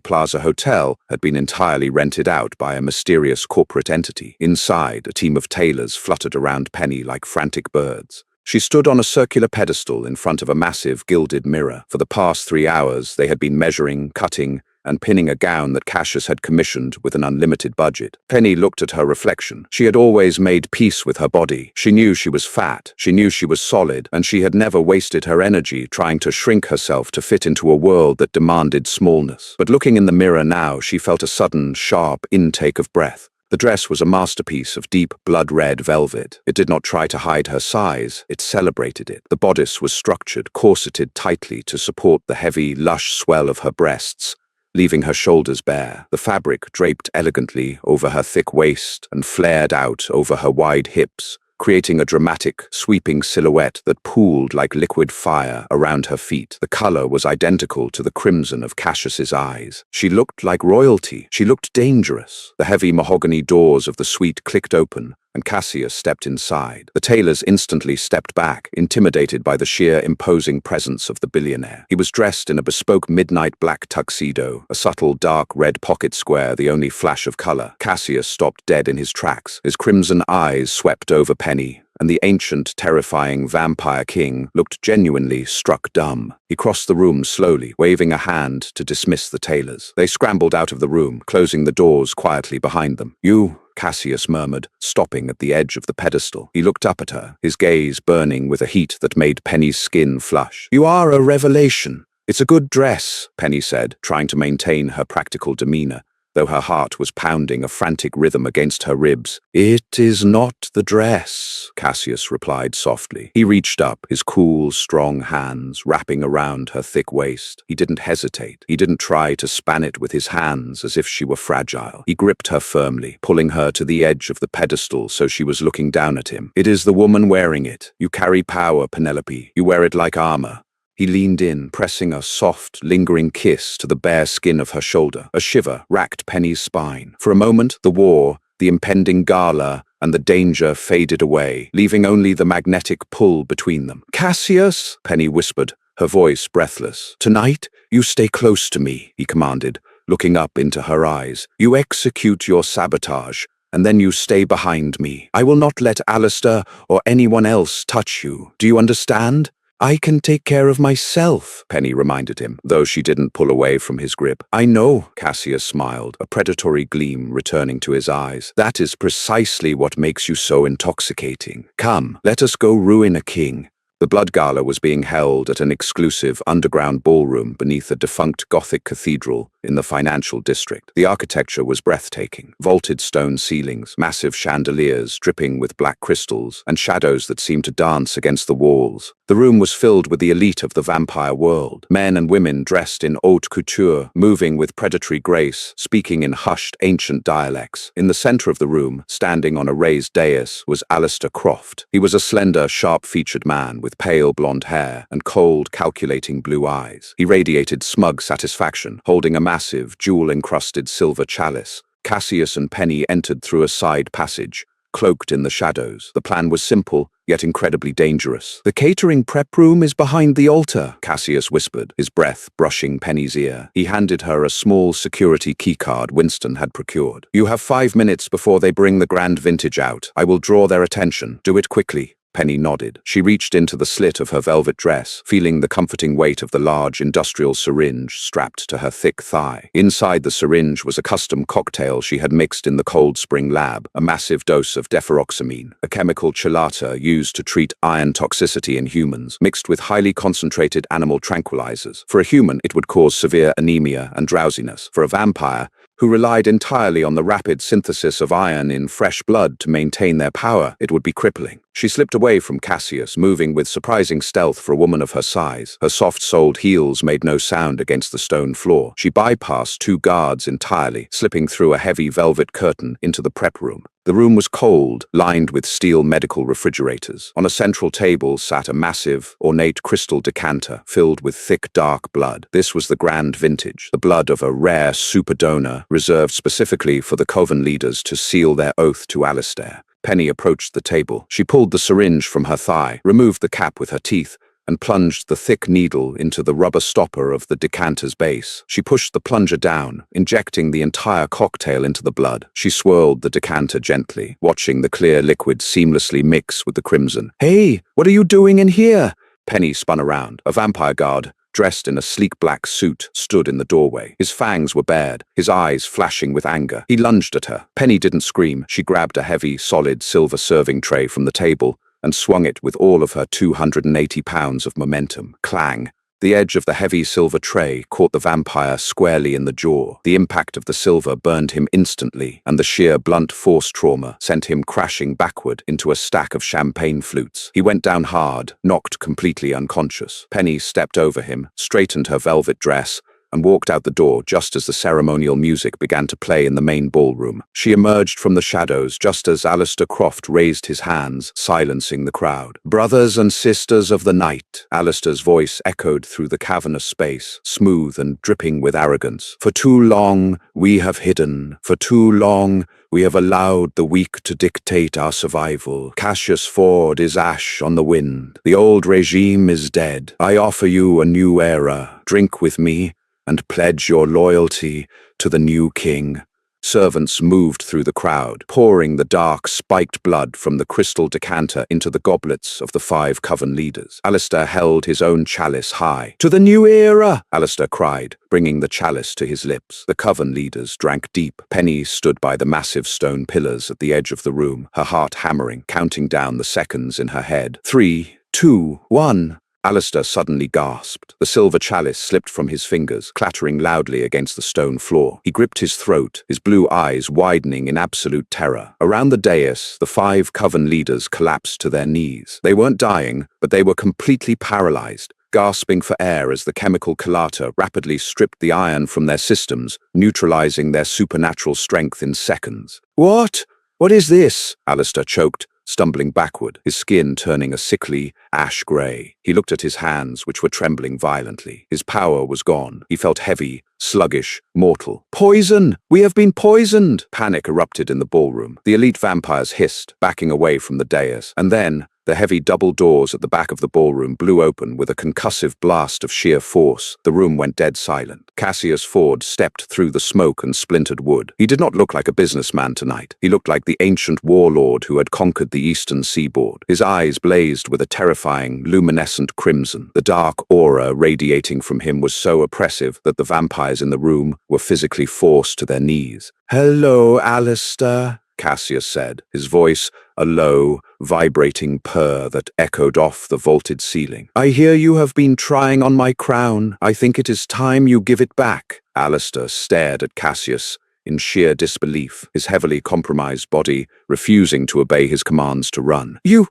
Plaza Hotel had been entirely rented out by a mysterious corporate entity. Inside, a team of tailors fluttered around Penny like frantic birds. She stood on a circular pedestal in front of a massive gilded mirror. For the past 3 hours, they had been measuring, cutting, and pinning a gown that Cassius had commissioned with an unlimited budget. Penny looked at her reflection. She had always made peace with her body. She knew she was fat, she knew she was solid, and she had never wasted her energy trying to shrink herself to fit into a world that demanded smallness. But looking in the mirror now, she felt a sudden, sharp intake of breath. The dress was a masterpiece of deep, blood-red velvet. It did not try to hide her size, it celebrated it. The bodice was structured, corseted tightly to support the heavy, lush swell of her breasts, leaving her shoulders bare. The fabric draped elegantly over her thick waist and flared out over her wide hips, creating a dramatic, sweeping silhouette that pooled like liquid fire around her feet. The color was identical to the crimson of Cassius's eyes. She looked like royalty. She looked dangerous. The heavy mahogany doors of the suite clicked open, and Cassius stepped inside. The tailors instantly stepped back, intimidated by the sheer imposing presence of the billionaire. He was dressed in a bespoke midnight black tuxedo, a subtle dark red pocket square the only flash of color. Cassius stopped dead in his tracks. His crimson eyes swept over Penny, and the ancient, terrifying vampire king looked genuinely struck dumb. He crossed the room slowly, waving a hand to dismiss the tailors. They scrambled out of the room, closing the doors quietly behind them. "You," Cassius murmured, stopping at the edge of the pedestal. He looked up at her, his gaze burning with a heat that made Penny's skin flush. "You are a revelation. It's a good dress," Penny said, trying to maintain her practical demeanor, though her heart was pounding a frantic rhythm against her ribs. "It is not the dress," Cassius replied softly. He reached up, his cool, strong hands wrapping around her thick waist. He didn't hesitate. He didn't try to span it with his hands as if she were fragile. He gripped her firmly, pulling her to the edge of the pedestal so she was looking down at him. "It is the woman wearing it. You carry power, Penelope. You wear it like armor." He leaned in, pressing a soft, lingering kiss to the bare skin of her shoulder. A shiver racked Penny's spine. For a moment, the war, the impending gala, and the danger faded away, leaving only the magnetic pull between them. "Cassius," Penny whispered, her voice breathless. "Tonight, you stay close to me," he commanded, looking up into her eyes. "You execute your sabotage, and then you stay behind me. I will not let Alistair or anyone else touch you. Do you understand? "I can take care of myself," Penny reminded him, though she didn't pull away from his grip. "I know," Cassius smiled, a predatory gleam returning to his eyes. "That is precisely what makes you so intoxicating. Come, let us go ruin a king." The Blood Gala was being held at an exclusive underground ballroom beneath a defunct Gothic cathedral in the financial district. The architecture was breathtaking. Vaulted stone ceilings, massive chandeliers dripping with black crystals, and shadows that seemed to dance against the walls. The room was filled with the elite of the vampire world. Men and women dressed in haute couture, moving with predatory grace, speaking in hushed ancient dialects. In the center of the room, standing on a raised dais, was Alistair Croft. He was a slender, sharp-featured man with pale blonde hair and cold, calculating blue eyes. He radiated smug satisfaction, holding a massive, jewel-encrusted silver chalice. Cassius and Penny entered through a side passage, cloaked in the shadows. The plan was simple, yet incredibly dangerous. "The catering prep room is behind the altar," Cassius whispered, his breath brushing Penny's ear. He handed her a small security keycard Winston had procured. "You have 5 minutes before they bring the grand vintage out. I will draw their attention. Do it quickly." Penny nodded. She reached into the slit of her velvet dress, feeling the comforting weight of the large industrial syringe strapped to her thick thigh. Inside the syringe was a custom cocktail she had mixed in the Cold Spring lab, a massive dose of deferoxamine, a chemical chelata used to treat iron toxicity in humans, mixed with highly concentrated animal tranquilizers. For a human, it would cause severe anemia and drowsiness. For a vampire, who relied entirely on the rapid synthesis of iron in fresh blood to maintain their power, it would be crippling. She slipped away from Cassius, moving with surprising stealth for a woman of her size. Her soft-soled heels made no sound against the stone floor. She bypassed 2 guards entirely, slipping through a heavy velvet curtain into the prep room. The room was cold, lined with steel medical refrigerators. On a central table sat a massive, ornate crystal decanter filled with thick, dark blood. This was the grand vintage, the blood of a rare super donor reserved specifically for the Coven leaders to seal their oath to Alistair. Penny approached the table. She pulled the syringe from her thigh, removed the cap with her teeth, and plunged the thick needle into the rubber stopper of the decanter's base. She pushed the plunger down, injecting the entire cocktail into the blood. She swirled the decanter gently, watching the clear liquid seamlessly mix with the crimson. "Hey, what are you doing in here?" Penny spun around. A vampire guard, dressed in a sleek black suit, stood in the doorway. His fangs were bared, his eyes flashing with anger. He lunged at her. Penny didn't scream. She grabbed a heavy, solid silver serving tray from the table and swung it with all of her 280 pounds of momentum. Clang! The edge of the heavy silver tray caught the vampire squarely in the jaw. The impact of the silver burned him instantly, and the sheer blunt force trauma sent him crashing backward into a stack of champagne flutes. He went down hard, knocked completely unconscious. Penny stepped over him, straightened her velvet dress, and walked out the door just as the ceremonial music began to play in the main ballroom. She emerged from the shadows just as Alistair Croft raised his hands, silencing the crowd. "Brothers and sisters of the night," Alistair's voice echoed through the cavernous space, smooth and dripping with arrogance. "For too long we have hidden. For too long we have allowed the weak to dictate our survival. Cassius Ford is ash on the wind. The old regime is dead. I offer you a new era. Drink with me and pledge your loyalty to the new king." Servants moved through the crowd, pouring the dark, spiked blood from the crystal decanter into the goblets of the 5 coven leaders. Alistair held his own chalice high. "To the new era!" Alistair cried, bringing the chalice to his lips. The coven leaders drank deep. Penny stood by the massive stone pillars at the edge of the room, her heart hammering, counting down the seconds in her head. 3, 2, 1. Alistair suddenly gasped. The silver chalice slipped from his fingers, clattering loudly against the stone floor. He gripped his throat, his blue eyes widening in absolute terror. Around the dais, the 5 coven leaders collapsed to their knees. They weren't dying, but they were completely paralyzed, gasping for air as the chemical collator rapidly stripped the iron from their systems, neutralizing their supernatural strength in seconds. "What? What is this?" Alistair choked, stumbling backward, his skin turning a sickly, ash-grey. He looked at his hands, which were trembling violently. His power was gone. He felt heavy, sluggish, mortal. "Poison! We have been poisoned!" Panic erupted in the ballroom. The elite vampires hissed, backing away from the dais, and then the heavy double doors at the back of the ballroom blew open with a concussive blast of sheer force. The room went dead silent. Cassius Ford stepped through the smoke and splintered wood. He did not look like a businessman tonight. He looked like the ancient warlord who had conquered the eastern seaboard. His eyes blazed with a terrifying, luminescent crimson. The dark aura radiating from him was so oppressive that the vampires in the room were physically forced to their knees. "Hello, Alistair," Cassius said, his voice a low, vibrating purr that echoed off the vaulted ceiling. "I hear you have been trying on my crown. I think it is time you give it back." Alistair stared at Cassius in sheer disbelief, his heavily compromised body refusing to obey his commands to run. You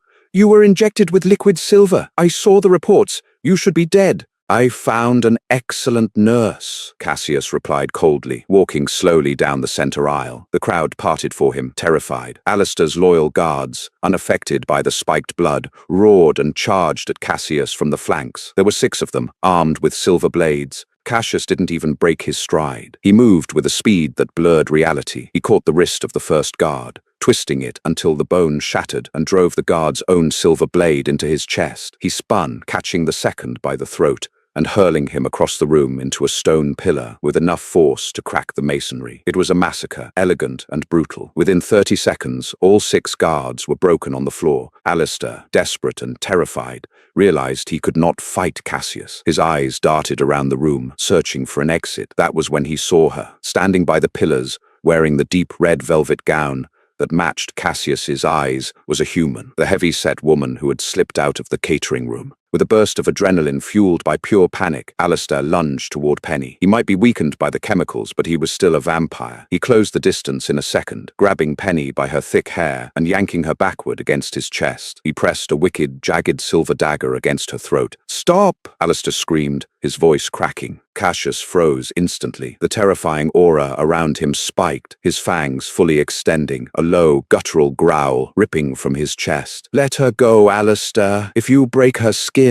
were injected with liquid silver. I saw the reports. You should be dead." "I found an excellent nurse," Cassius replied coldly, walking slowly down the center aisle. The crowd parted for him, terrified. Alistair's loyal guards, unaffected by the spiked blood, roared and charged at Cassius from the flanks. There were 6 of them, armed with silver blades. Cassius didn't even break his stride. He moved with a speed that blurred reality. He caught the wrist of the first guard, twisting it until the bone shattered, and drove the guard's own silver blade into his chest. He spun, catching the second by the throat, and hurling him across the room into a stone pillar with enough force to crack the masonry. It was a massacre, elegant and brutal. Within 30 seconds, all 6 guards were broken on the floor. Alistair, desperate and terrified, realized he could not fight Cassius. His eyes darted around the room, searching for an exit. That was when he saw her, standing by the pillars, wearing the deep red velvet gown that matched Cassius's eyes, was a human, the heavy-set woman who had slipped out of the catering room. With a burst of adrenaline fueled by pure panic, Alistair lunged toward Penny. He might be weakened by the chemicals, but he was still a vampire. He closed the distance in a second, grabbing Penny by her thick hair and yanking her backward against his chest. He pressed a wicked, jagged silver dagger against her throat. "Stop!" Alistair screamed, his voice cracking. Cassius froze instantly. The terrifying aura around him spiked, his fangs fully extending, a low, guttural growl ripping from his chest. "Let her go, Alistair. If you break her skin,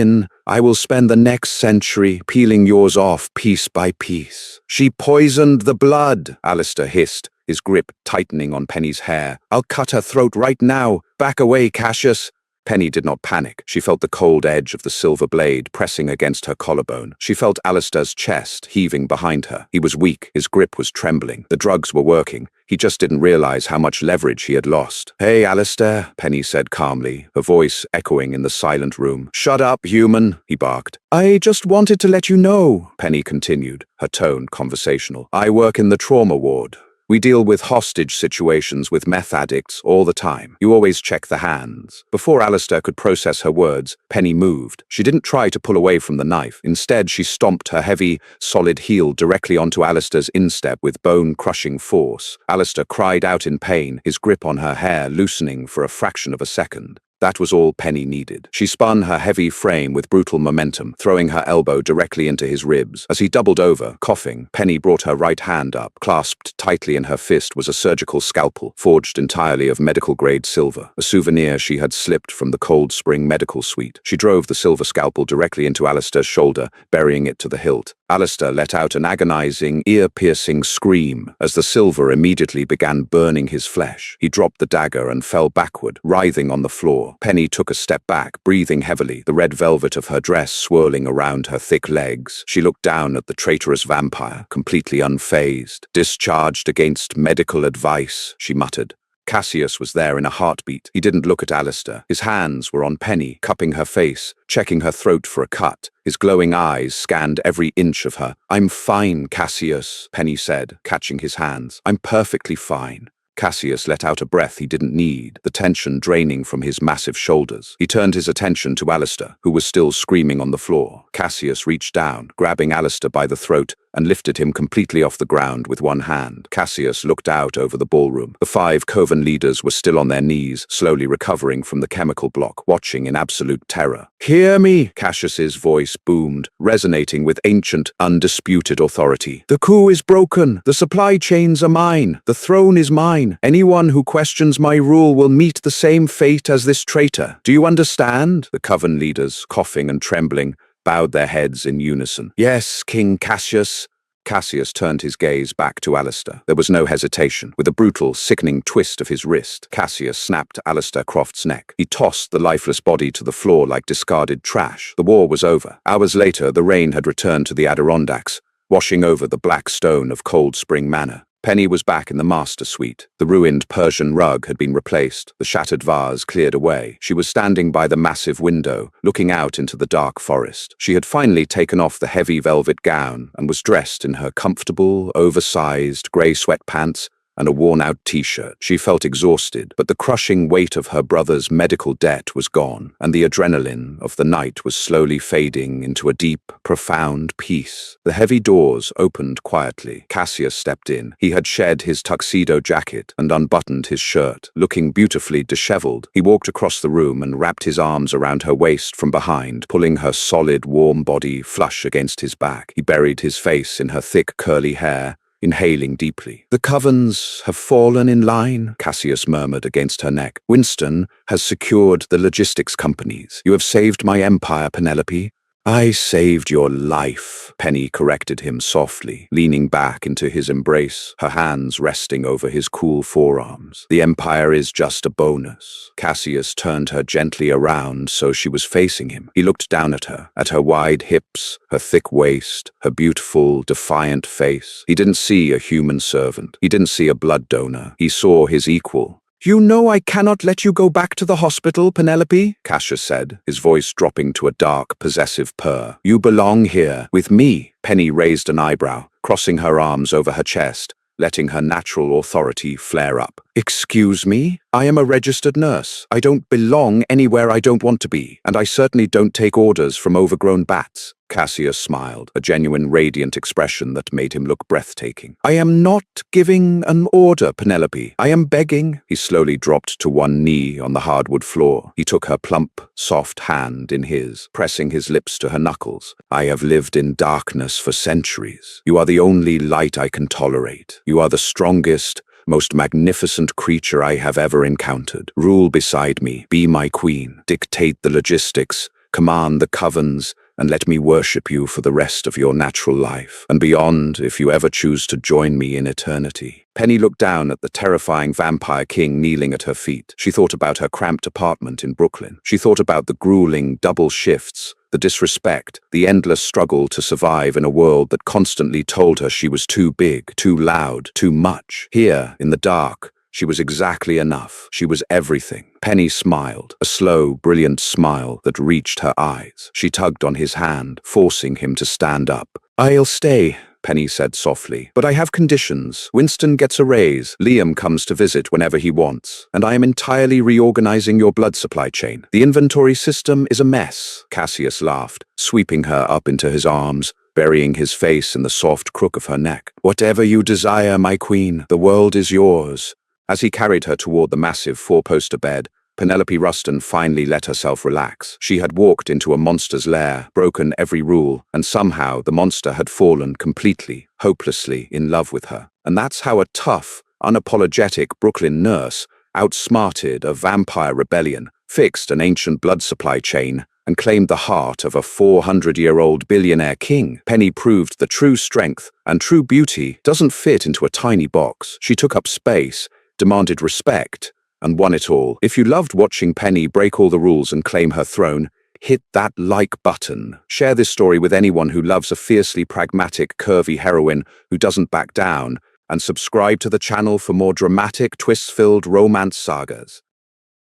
I will spend the next century peeling yours off piece by piece." "She poisoned the blood," Alistair hissed, his grip tightening on Penny's hair. "I'll cut her throat right now. Back away, Cassius." Penny did not panic. She felt the cold edge of the silver blade pressing against her collarbone. She felt Alistair's chest heaving behind her. He was weak. His grip was trembling. The drugs were working. He just didn't realize how much leverage he had lost. "Hey, Alistair," Penny said calmly, her voice echoing in the silent room. "Shut up, human," he barked. "I just wanted to let you know," Penny continued, her tone conversational. "I work in the trauma ward. We deal with hostage situations with meth addicts all the time. You always check the hands." Before Alistair could process her words, Penny moved. She didn't try to pull away from the knife. Instead, she stomped her heavy, solid heel directly onto Alistair's instep with bone-crushing force. Alistair cried out in pain, his grip on her hair loosening for a fraction of a second. That was all Penny needed. She spun her heavy frame with brutal momentum, throwing her elbow directly into his ribs. As he doubled over, coughing, Penny brought her right hand up. Clasped tightly in her fist was a surgical scalpel, forged entirely of medical-grade silver, a souvenir she had slipped from the Cold Spring medical suite. She drove the silver scalpel directly into Alistair's shoulder, burying it to the hilt. Alistair let out an agonizing, ear-piercing scream as the silver immediately began burning his flesh. He dropped the dagger and fell backward, writhing on the floor. Penny took a step back, breathing heavily, the red velvet of her dress swirling around her thick legs. She looked down at the traitorous vampire, completely unfazed. "Discharged against medical advice," she muttered. Cassius was there in a heartbeat. He didn't look at Alistair. His hands were on Penny, cupping her face, checking her throat for a cut. His glowing eyes scanned every inch of her. "I'm fine, Cassius," Penny said, catching his hands. "I'm perfectly fine." Cassius let out a breath he didn't need, the tension draining from his massive shoulders. He turned his attention to Alistair, who was still screaming on the floor. Cassius reached down, grabbing Alistair by the throat, and lifted him completely off the ground with one hand. Cassius looked out over the ballroom. The 5 Coven leaders were still on their knees, slowly recovering from the chemical block, watching in absolute terror. "Hear me!" Cassius's voice boomed, resonating with ancient, undisputed authority. "The coup is broken. The supply chains are mine. The throne is mine. Anyone who questions my rule will meet the same fate as this traitor. Do you understand?" The Coven leaders, coughing and trembling, bowed their heads in unison. "Yes, King Cassius." Cassius turned his gaze back to Alistair. There was no hesitation. With a brutal, sickening twist of his wrist, Cassius snapped Alistair Croft's neck. He tossed the lifeless body to the floor like discarded trash. The war was over. Hours later, the rain had returned to the Adirondacks, washing over the black stone of Cold Spring Manor. Penny was back in the master suite. The ruined Persian rug had been replaced, the shattered vase cleared away. She was standing by the massive window, looking out into the dark forest. She had finally taken off the heavy velvet gown and was dressed in her comfortable, oversized grey sweatpants and a worn-out t-shirt. She felt exhausted, but the crushing weight of her brother's medical debt was gone, and the adrenaline of the night was slowly fading into a deep, profound peace. The heavy doors opened quietly. Cassius stepped in. He had shed his tuxedo jacket and unbuttoned his shirt. Looking beautifully disheveled, he walked across the room and wrapped his arms around her waist from behind, pulling her solid, warm body flush against his back. He buried his face in her thick, curly hair, inhaling deeply. "The Covens have fallen in line," Cassius murmured against her neck. "Winston has secured the logistics companies. You have saved my empire, Penelope." "I saved your life," Penny corrected him softly, leaning back into his embrace, her hands resting over his cool forearms. "The empire is just a bonus." Cassius turned her gently around so she was facing him. He looked down at her wide hips, her thick waist, her beautiful, defiant face. He didn't see a human servant. He didn't see a blood donor. He saw his equal. "You know I cannot let you go back to the hospital, Penelope," Cassius said, his voice dropping to a dark, possessive purr. "You belong here, with me." Penny raised an eyebrow, crossing her arms over her chest, letting her natural authority flare up. "Excuse me? I am a registered nurse. I don't belong anywhere I don't want to be, and I certainly don't take orders from overgrown bats." Cassius smiled, a genuine radiant expression that made him look breathtaking. "I am not giving an order, Penelope. I am begging." He slowly dropped to one knee on the hardwood floor. He took her plump, soft hand in his, pressing his lips to her knuckles. "I have lived in darkness for centuries. You are the only light I can tolerate. You are the strongest, most magnificent creature I have ever encountered. Rule beside me, be my queen, dictate the logistics, command the Covens, and let me worship you for the rest of your natural life, and beyond if you ever choose to join me in eternity." Penny looked down at the terrifying vampire king kneeling at her feet. She thought about her cramped apartment in Brooklyn. She thought about the grueling double shifts, the disrespect, the endless struggle to survive in a world that constantly told her she was too big, too loud, too much. Here, in the dark, she was exactly enough. She was everything. Penny smiled, a slow, brilliant smile that reached her eyes. She tugged on his hand, forcing him to stand up. "I'll stay," Penny said softly, "but I have conditions. Winston gets a raise, Liam comes to visit whenever he wants, and I am entirely reorganizing your blood supply chain. The inventory system is a mess." Cassius laughed, sweeping her up into his arms, burying his face in the soft crook of her neck. "Whatever you desire, my queen, the world is yours." As he carried her toward the massive four-poster bed, Penelope Ruston finally let herself relax. She had walked into a monster's lair, broken every rule, and somehow the monster had fallen completely, hopelessly in love with her. And that's how a tough, unapologetic Brooklyn nurse outsmarted a vampire rebellion, fixed an ancient blood supply chain, and claimed the heart of a 400-year-old billionaire king. Penny proved the true strength and true beauty doesn't fit into a tiny box. She took up space, demanded respect, and won it all. If you loved watching Penny break all the rules and claim her throne, hit that like button. Share this story with anyone who loves a fiercely pragmatic, curvy heroine who doesn't back down, and subscribe to the channel for more dramatic, twist-filled romance sagas.